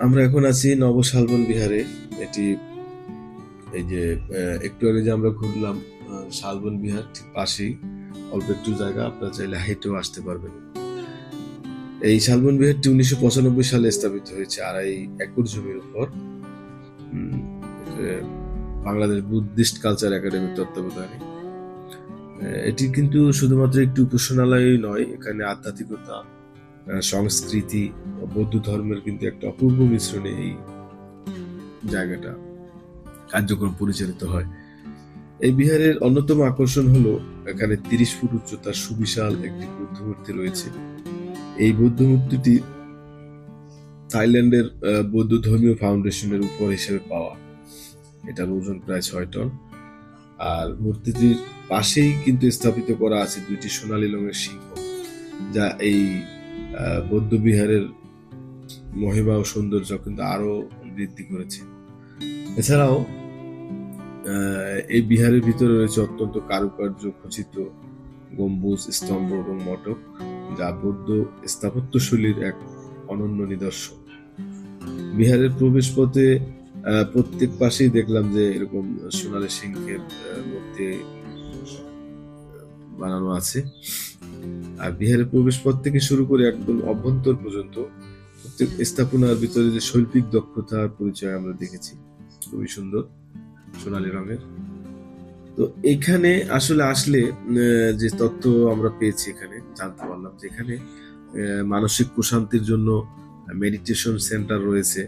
আমরা এখন আছি নবশালবন বিহারে। এটি এই যে একটু আগে যে আমরা ঘুরলাম শালবন বিহার ঠিক পাশেই, অল্প একটু জায়গা, আপনারা চাইলে হেঁটেও আসতে পারবেন। এই শালবন বিহারটি 1995 সালে স্থাপিত হয়েছে 2.5 একর জমির উপর। বাংলাদেশ বুদ্ধিস্ট কালচার একাডেমির তত্ত্বাবধানে। এটি কিন্তু শুধুমাত্র একটি উপাসনালয়ই নয়, এখানে আধ্যাত্মিকতা, সংস্কৃতি ও বৌদ্ধ ধর্মের কিন্তু একটা অপূর্ব মিশ্রণে এই জায়গাটা কার্যক্রম পরিচালিত হয়। এই বিহারের অন্যতম আকর্ষণ হলো এখানে 30 ফুট উচ্চতার সুবিশাল একটি বৌদ্ধ মূর্তি রয়েছে। এই বৌদ্ধ মূর্তিটি থাইল্যান্ডের বৌদ্ধ ধর্মীয় ফাউন্ডেশনের উপর হিসেবে পাওয়া। এটার ওজন প্রায় 6 টন। আর মূর্তিটির পাশেই কিন্তু স্থাপিত করা আছে 2টি সোনালী রঙের সিংহ, যা এই বৌদ্ধ বিহারের মহিমা ও সৌন্দর্য কিন্তু আরো বৃদ্ধি করেছে। এছাড়াও এই বিহারের ভিতরে রয়েছে অত্যন্ত কারুকার্য খচিত গম্বুজ, স্তম্ভ এবং মটক, যা বৌদ্ধ স্থাপত্যশৈলীর এক অনন্য নিদর্শন। বিহারের প্রবেশ পথে প্রত্যেক পাশেই দেখলাম যে এরকম সোনালী সিংহের মূর্তি বানানো আছে। আর বিহারের প্রবেশ পথ থেকে শুরু করে একদম অভ্যন্তর পর্যন্ত প্রত্যেক স্থাপনার ভিতরে যে শৈল্পিক দক্ষতার পরিচয় আমরা দেখেছি, খুবই সুন্দর, সোনালী রঙের। তো এখানে আসলে আসলে যে তথ্য আমরা পেয়েছি, এখানে জানতে পারলাম যে এখানে মানসিক প্রশান্তির জন্য মেডিটেশন সেন্টার রয়েছে।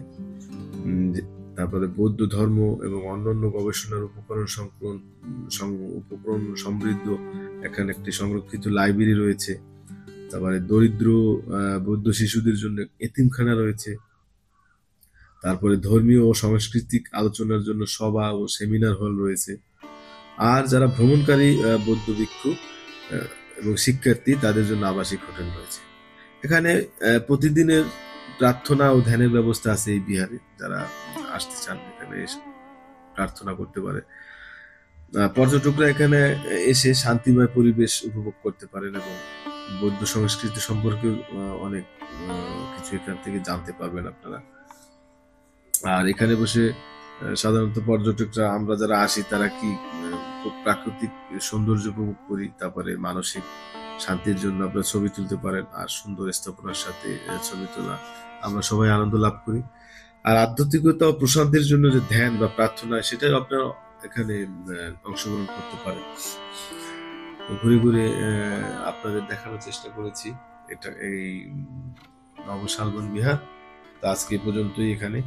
তারপরে বৌদ্ধ ধর্ম এবং অন্যান্য গবেষণার উপকরণ সমৃদ্ধ এখানে একটি সংরক্ষিত লাইব্রেরি রয়েছে। তারপরে দরিদ্র বৌদ্ধ শিশুদের জন্য এতিমখানা রয়েছে। তারপরে ধর্মীয় ও সাংস্কৃতিক আলোচনার জন্য সভা ও সেমিনার হল রয়েছে। আর যারা ভ্রমণকারী বৌদ্ধ ভিক্ষু এবং শিক্ষার্থী, তাদের জন্য আবাসিক হোটেল রয়েছে। এখানে প্রতিদিনের প্রার্থনা ও ধ্যানের ব্যবস্থা আছে এই বিহারে। যারা আসতে চান এখানে এসে প্রার্থনা করতে পারে। পর্যটকরা এখানে এসে শান্তিময় পরিবেশ উপভোগ করতে পারেন এবং বৌদ্ধ সংস্কৃতি সম্পর্কে অনেক কিছু এখান থেকে জানতে পারবেন আপনারা। আর এখানে বসে সাধারণত পর্যটকরা, আমরা যারা আসি, তারা কি প্রাকৃতিক সৌন্দর্য উপভোগ করি, তারপরে মানসিক শান্তির জন্য আপনারা ছবি তুলতে পারেন। আর সুন্দর স্থাপনার সাথে ছবি তোলা, আমরা সবাই আনন্দ লাভ করি। আর আধ্যাত্মিকতা ও প্রশান্তির জন্য যে ধ্যান বা প্রার্থনা, সেটাই আপনারা এখানে অংশগ্রহণ করতে পারেন। ঘুরে ঘুরে আপনাদের দেখানোর চেষ্টা করেছি এটা, এই নবশালবন বিহার। তা আজকে পর্যন্তই এখানে।